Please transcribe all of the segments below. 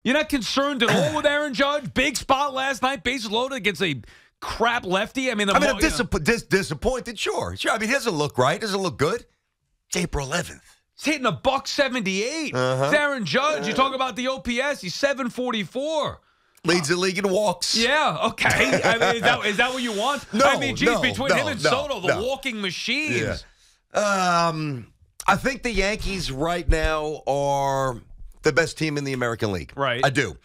You're not concerned at all with Aaron Judge? Big spot last night, bases loaded against a crap lefty. I'm disappointed, sure. I mean, he doesn't look right. Doesn't look good. It's April 11th. He's hitting a $178. It's Aaron Judge. You talk about the OPS. He's 744. Leads the league in walks. Yeah, okay. I mean, is that what you want? No, I mean, geez, between him and Soto, the walking machines. Yeah. I think the Yankees right now are the best team in the American League. Right. I do.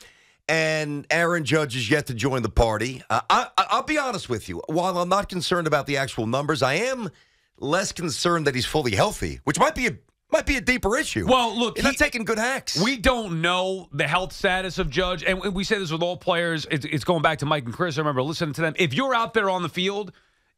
And Aaron Judge is yet to join the party. I'll be honest with you. While I'm not concerned about the actual numbers, I am less concerned that he's fully healthy, which might be a deeper issue. Well, look, he's not taking good hacks. We don't know the health status of Judge, and we say this with all players. It's going back to Mike and Chris. I remember listening to them. If you're out there on the field,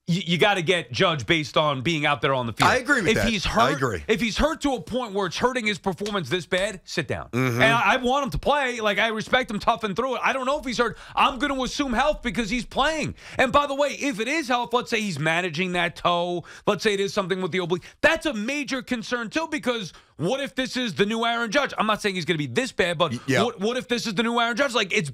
you got to get Judge based on being out there on the field. I agree with that. If he's hurt, I agree. If he's hurt to a point where it's hurting his performance this bad, sit down. Mm-hmm. And I want him to play. Like, I respect him toughing through it. I don't know if he's hurt. I'm going to assume health because he's playing. And by the way, if it is health, let's say he's managing that toe. Let's say it is something with the oblique. That's a major concern, too, because what if this is the new Aaron Judge? I'm not saying he's going to be this bad, but what if this is the new Aaron Judge? Like, it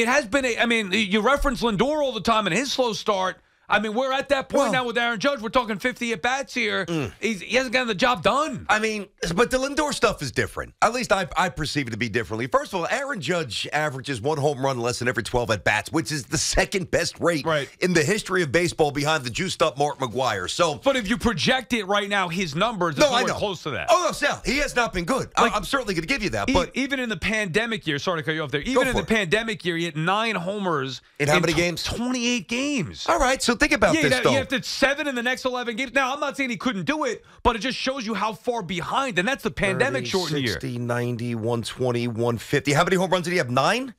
has been I mean, you reference Lindor all the time and his slow start. I mean, we're at that point now with Aaron Judge. We're talking 50 at-bats here. He hasn't gotten the job done. I mean, but the Lindor stuff is different. At least I perceive it to be differently. First of all, Aaron Judge averages 1 home run less than every 12 at-bats, which is the second best rate in the history of baseball behind the juiced-up Mark McGwire. So, but if you project it right now, his numbers are close to that. Oh, no, Sal, he has not been good. I'm certainly going to give you that. But even in the pandemic year, sorry to cut you off there, even in the pandemic year, he had 9 homers. In how many games? 28 games. All right, so think about this, though. You have to 7 in the next 11 games. Now, I'm not saying he couldn't do it, but it just shows you how far behind, and that's the pandemic shortened year. 60, 90, 120, 150. How many home runs did he have? 9?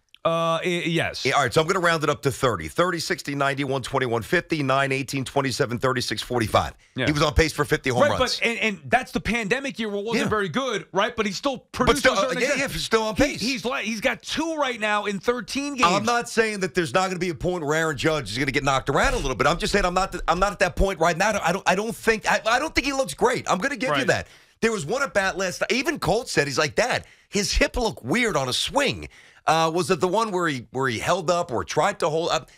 Yes. Yeah, all right, so I'm going to round it up to 30. 30, 60, 90, 120, 150, 9, 18, 27, 36, 45. Yeah. He was on pace for 50 home runs. But, and that's the pandemic year where it wasn't very good, right? But he still produced a certain extent. He's still on pace. He's got 2 right now in 13 games. I'm not saying that there's not going to be a point where Aaron Judge is going to get knocked around a little bit. I'm just saying I'm not at that point right now. I don't think he looks great. I'm going to give you that. There was one at bat last night. Even Colt said, he's like, Dad, his hip looked weird on a swing. Was it the one where he held up or tried to hold up?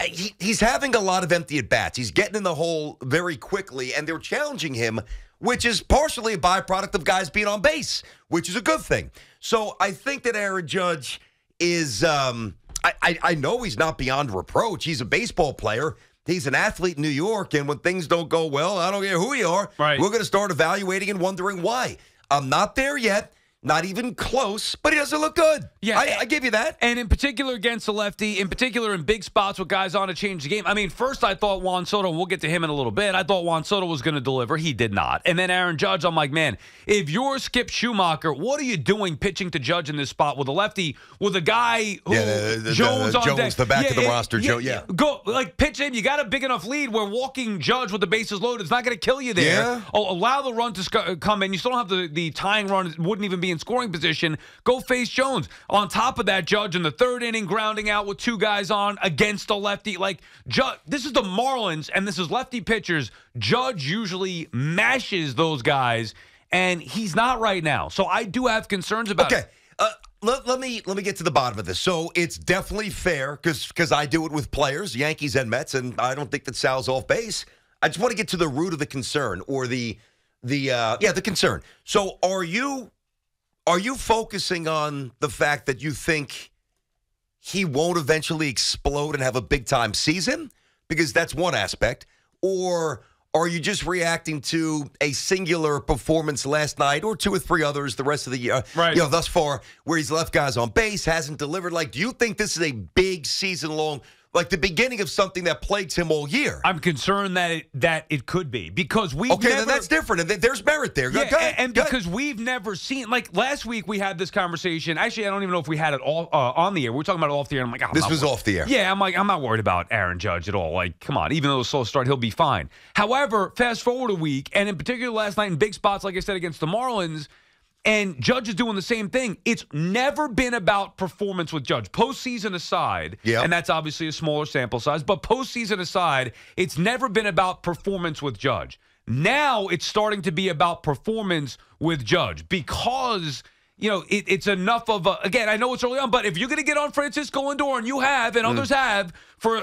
He's having a lot of empty at-bats. He's getting in the hole very quickly, and they're challenging him, which is partially a byproduct of guys being on base, which is a good thing. So I think that Aaron Judge is I know he's not beyond reproach. He's a baseball player. He's an athlete in New York, and when things don't go well, I don't care who you are, we're going to start evaluating and wondering why. I'm not there yet. Not even close, but he doesn't look good. Yeah, I give you that. And in particular against the lefty, in particular in big spots with guys on to change the game. I mean, first I thought Juan Soto, and we'll get to him in a little bit, I thought Juan Soto was going to deliver. He did not. And then Aaron Judge, I'm like, man, if you're Skip Schumacher, what are you doing pitching to Judge in this spot with a lefty, with a guy who Jones on deck? The back of the roster, Joe. Go, pitch him. You got a big enough lead where walking Judge with the bases loaded is not going to kill you there. Yeah. Allow the run to come in. You still don't have the tying run. It wouldn't even be in scoring position. Go face Jones. On top of that, Judge in the 3rd inning grounding out with 2 guys on against a lefty. Like, this is the Marlins, and this is lefty pitchers. Judge usually mashes those guys, and he's not right now. So I do have concerns about it. Let me get to the bottom of this. So it's definitely fair because I do it with players, Yankees and Mets, and I don't think that Sal's off base. I just want to get to the root of the concern or the concern. So are you focusing on the fact that you think he won't eventually explode and have a big-time season? Because that's one aspect. Or are you just reacting to a singular performance last night or 2 or 3 others the rest of the year, thus far, where he's left guys on base, hasn't delivered? Like, do you think this is a big season-long, like the beginning of something that plagues him all year? I'm concerned that it could be because then that's different, and there's merit there. Because we've never seen, like last week we had this conversation. Actually, I don't even know if we had it all on the air. We were talking about it off the air. And I'm like, this was off the air. Yeah, I'm not worried about Aaron Judge at all. Like, come on, even though it's a slow start, he'll be fine. However, fast forward a week, and in particular last night in big spots, like I said, against the Marlins. And Judge is doing the same thing. It's never been about performance with Judge. Postseason aside, and that's obviously a smaller sample size, but postseason aside, it's never been about performance with Judge. Now it's starting to be about performance with Judge because it's enough of again, I know it's early on, but if you're going to get on Francisco Lindor, and you have, and others have, for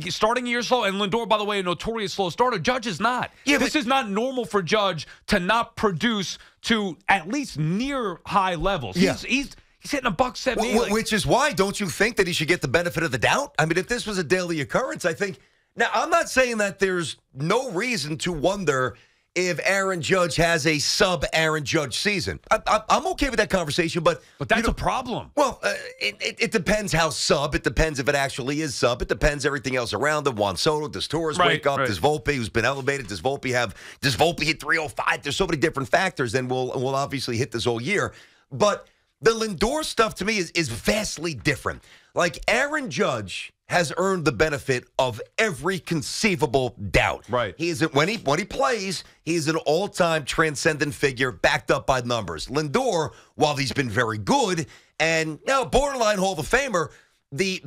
starting a year slow, and Lindor, by the way, a notorious slow starter, Judge is not. Yeah, this is not normal for Judge to not produce to at least near high levels. Yeah. He's hitting $1.78. Which is why, don't you think that he should get the benefit of the doubt? I mean, if this was a daily occurrence, I think. Now, I'm not saying that there's no reason to wonder if Aaron Judge has a sub-Aaron Judge season. I'm okay with that conversation, but that's a problem. Well, it depends how sub. It depends if it actually is sub. It depends everything else around him. Juan Soto, does Torres wake up? Does Volpe, who's been elevated, does Volpe hit 305? There's so many different factors, and we'll obviously hit this all year. But the Lindor stuff, to me, is vastly different. Like, Aaron Judge has earned the benefit of every conceivable doubt. Right. He is when he plays, he's an all-time transcendent figure backed up by numbers. Lindor, while he's been very good and borderline Hall of Famer, the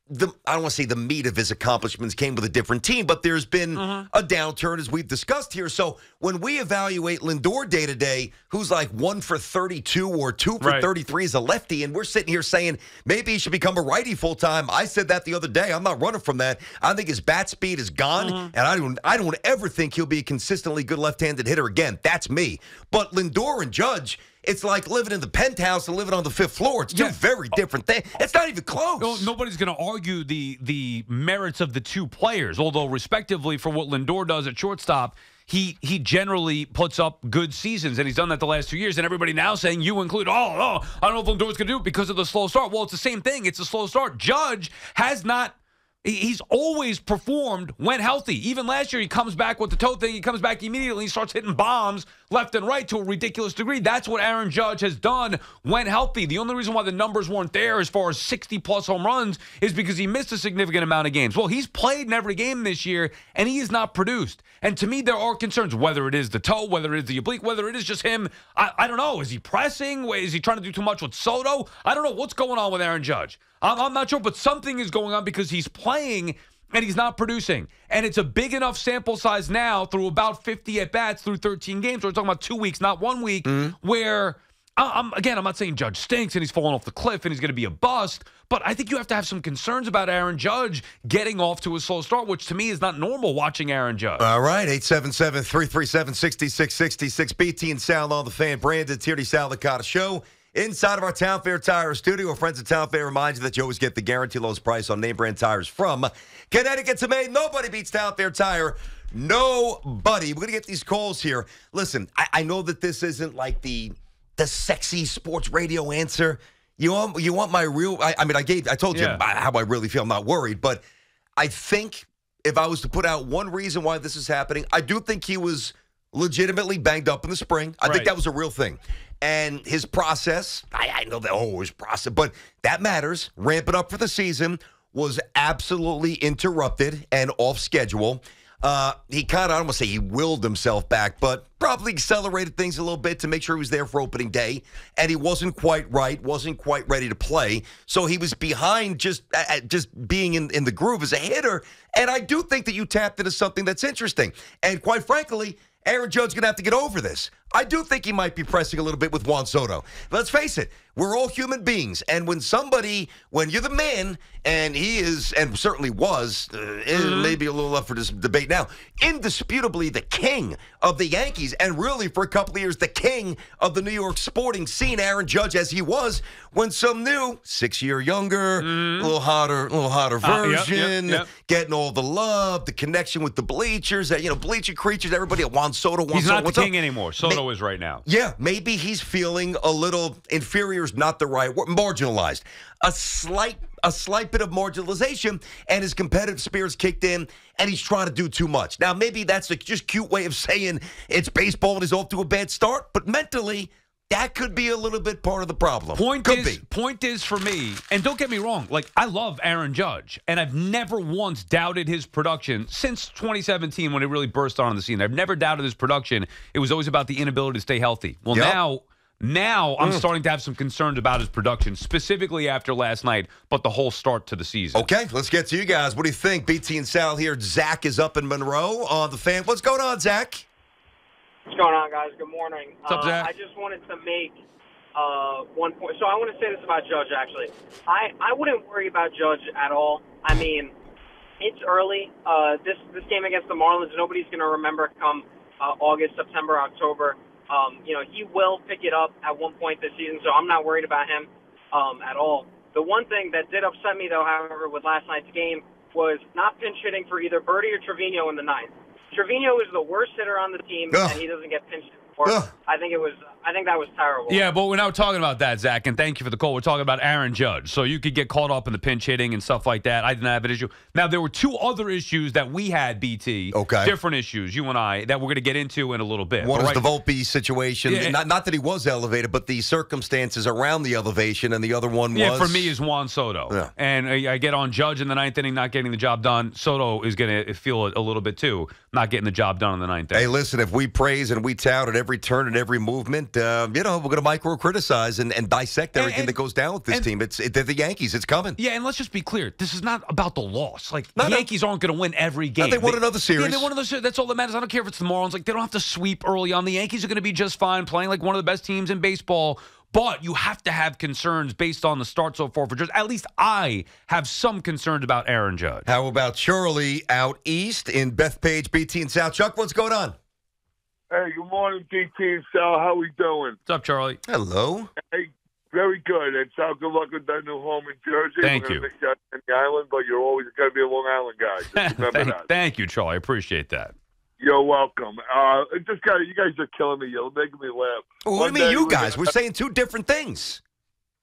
I don't want to say the meat of his accomplishments came with a different team, but there's been a downturn, as we've discussed here. So when we evaluate Lindor day to day, who's like 1 for 32 or 2 for 33 as a lefty, and we're sitting here saying maybe he should become a righty full time. I said that the other day. I'm not running from that. I think his bat speed is gone, and I don't ever think he'll be a consistently good left-handed hitter again. That's me. But Lindor and Judge, it's like living in the penthouse and living on the 5th floor. It's two very different things. It's not even close. Nobody's going to argue the merits of the two players, although respectively for what Lindor does at shortstop, he generally puts up good seasons, and he's done that the last 2 years. And everybody now saying, you include, I don't know if Lindor's going to do it because of the slow start. Well, it's the same thing. It's a slow start. Judge has not. He's always performed when healthy. Even last year, he comes back with the toe thing. He comes back immediately. He starts hitting bombs left and right to a ridiculous degree. That's what Aaron Judge has done when healthy. The only reason why the numbers weren't there as far as 60-plus home runs is because he missed a significant amount of games. Well, he's played in every game this year, and he has not produced. And to me, there are concerns, whether it is the toe, whether it is the oblique, whether it is just him. I don't know. Is he pressing? Is he trying to do too much with Soto? I don't know what's going on with Aaron Judge. I'm not sure, but something is going on because he's playing and he's not producing. And it's a big enough sample size now through about 50 at-bats through 13 games. We're talking about 2 weeks, not 1 week, where, I'm not saying Judge stinks and he's falling off the cliff and he's going to be a bust, but I think you have to have some concerns about Aaron Judge getting off to a slow start, which to me is not normal watching Aaron Judge. All right, 877-337-6666, BT and Sal on the Fan. Brandon Tierney, Sal Licata Show. Inside of our Town Fair Tire studio, our friends at Town Fair remind you that you always get the guaranteed lowest price on name brand tires from Connecticut to Maine. Nobody beats Town Fair Tire. Nobody. We're going to get these calls here. Listen, I know that this isn't like the sexy sports radio answer. You want my real? I told you how I really feel. I'm not worried, but I think if I was to put out one reason why this is happening, I do think he was legitimately banged up in the spring. I think that was a real thing. And his process, I know that, his process, but that matters. Ramping up for the season was absolutely interrupted and off schedule. He kind of, I don't want to say he willed himself back, but probably accelerated things a little bit to make sure he was there for opening day. And he wasn't quite right, wasn't quite ready to play. So he was behind just being in the groove as a hitter. And I do think that you tapped into something that's interesting. And quite frankly, Aaron Judge's going to have to get over this. I do think he might be pressing a little bit with Juan Soto. But let's face it, we're all human beings. And when you're the man, and he is, and certainly was, maybe a little up for this debate now, indisputably the king of the Yankees, and really for a couple of years, the king of the New York sporting scene, Aaron Judge, as he was, when some new, 6 year younger, a little hotter version, getting all the love, the connection with the bleachers, bleacher creatures, everybody at Juan Soto. He's not the king anymore. Soto is right now. Yeah, maybe he's feeling a little inferior is not the right word, marginalized. A slight bit of marginalization, and his competitive spirit's kicked in, and he's trying to do too much. Now, maybe that's a just cute way of saying it's baseball and he's off to a bad start, but mentally, that could be a little bit part of the problem. Point is for me, and don't get me wrong, like, I love Aaron Judge, and I've never once doubted his production since 2017 when it really burst on the scene. I've never doubted his production. It was always about the inability to stay healthy. Well, now I'm starting to have some concerns about his production, specifically after last night, but the whole start to the season. Okay, let's get to you guys. What do you think? BT and Sal here. Zach is up in Monroe on the Fan. What's going on, Zach? What's going on, guys? Good morning. What's up, Zach? I just wanted to make one point. So I want to say this about Judge, actually. I wouldn't worry about Judge at all. I mean, it's early. This game against the Marlins, nobody's going to remember come August, September, October. He will pick it up at one point this season, so I'm not worried about him at all. The one thing that did upset me, though, however, with last night's game was not pinch hitting for either Birdie or Trevino in the ninth. Trevino is the worst hitter on the team, and he doesn't get pinch hit for. I think that was terrible. Yeah, but we're not talking about that, Zach, and thank you for the call. We're talking about Aaron Judge. So you could get caught up in the pinch hitting and stuff like that. I didn't have an issue. Now, there were two other issues that we had, BT. Okay. Different issues, you and I, that we're going to get into in a little bit. One is the Volpe situation. Yeah. Not that he was elevated, but the circumstances around the elevation, and the other one was... Yeah, for me is Juan Soto. Yeah. And I get on Judge in the ninth inning, not getting the job done. Soto is going to feel it a little bit, too, not getting the job done in the ninth inning. Hey, listen, if we praise and we tout at every turn and every movement, we're going to micro-criticize and dissect everything that goes down with this team. They're the Yankees. It's coming. Yeah, and let's just be clear. This is not about the loss. Like, the Yankees aren't going to win every game. They won another series. Yeah, they won another series. That's all that matters. I don't care if it's the Marlins. Like, they don't have to sweep early on. The Yankees are going to be just fine, playing like one of the best teams in baseball. But you have to have concerns based on the start so far for Judge. At least I have some concerns about Aaron Judge. How about Charlie out east in Bethpage, BT, and South? Chuck, what's going on? Hey, good morning, BT and Sal. How we doing? What's up, Charlie? Hello. Hey, very good. And Sal, good luck with that new home in Jersey. Thank you. Miss you on the island, but you're always going to be a Long Island guy. Just remember that. Thank you, Charlie. I appreciate that. You're welcome. You guys are killing me. You're making me laugh. Well, what do you mean, you guys? We're saying two different things.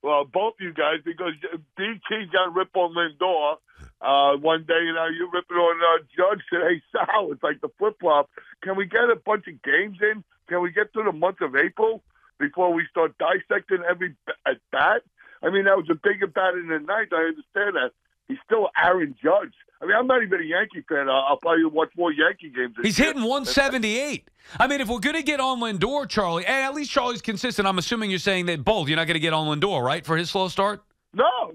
Well, both you guys, because BT got ripped on Lindor one day, you're ripping on Judge. Said, hey, Sal, it's like the flip-flop. Can we get a bunch of games in? Can we get to the month of April before we start dissecting every at-bat? I mean, that was a big at-bat in the ninth. I understand that. He's still Aaron Judge. I mean, I'm not even a Yankee fan. I'll probably watch more Yankee games. He's hitting 178. I mean, if we're going to get on Lindor, Charlie, and at least Charlie's consistent, I'm assuming you're saying that both. You're not going to get on Lindor, right, for his slow start?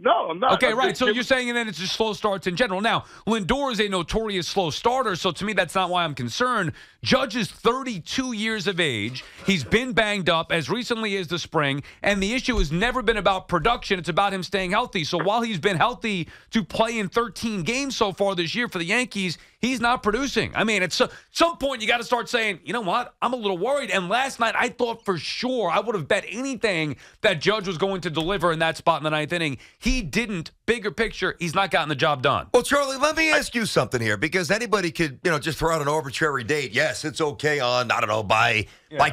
No, I'm not. Okay, right. So you're saying that it's just slow starts in general. Now, Lindor is a notorious slow starter, so to me, that's not why I'm concerned. Judge is 32 years of age. He's been banged up as recently as the spring, and the issue has never been about production. It's about him staying healthy. So while he's been healthy to play in 13 games so far this year for the Yankees, he's not producing. I mean, at some point, you got to start saying, you know what, I'm a little worried. And last night, I thought for sure I would have bet anything that Judge was going to deliver in that spot in the ninth inning. He didn't. Bigger picture, he's not gotten the job done. Well, Charlie, let me ask you something here, because anybody could, just throw out an arbitrary date. Yes, it's okay on, I don't know, by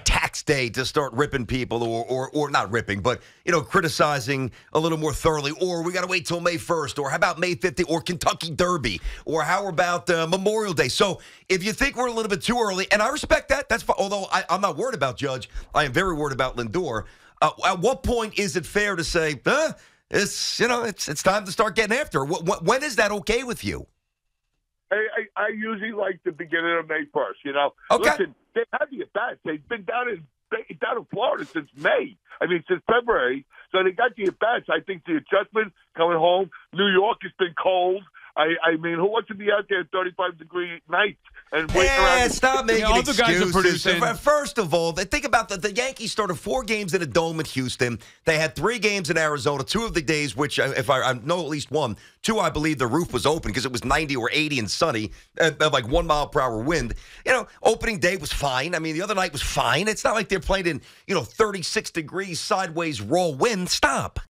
tax day to start ripping people or not ripping, but, criticizing a little more thoroughly. Or we got to wait till May 1st, or how about May 15th, or Kentucky Derby, or how about Memorial Day? So if you think we're a little bit too early, and I respect that, that's fine. Although I'm not worried about Judge, I am very worried about Lindor. At what point is it fair to say, it's time to start getting after? When is that okay with you? I usually like the beginning of May 1st. Okay. Listen, they have the at-bats. They've been down in Florida since May. Since February. So they got the at-bats. I think the adjustment coming home. New York has been cold. I mean, who wants to be out there at 35-degree nights and waiting around? Stop making other guys are producing. First of all, think about the Yankees started 4 games in a dome in Houston. They had 3 games in Arizona. 2 of the days, which if I know at least one, 2 I believe the roof was open because it was 90 or 80 and sunny, like 1 mile per hour wind. Opening day was fine. I mean, the other night was fine. It's not like they're playing in 36 degrees sideways raw wind. Stop.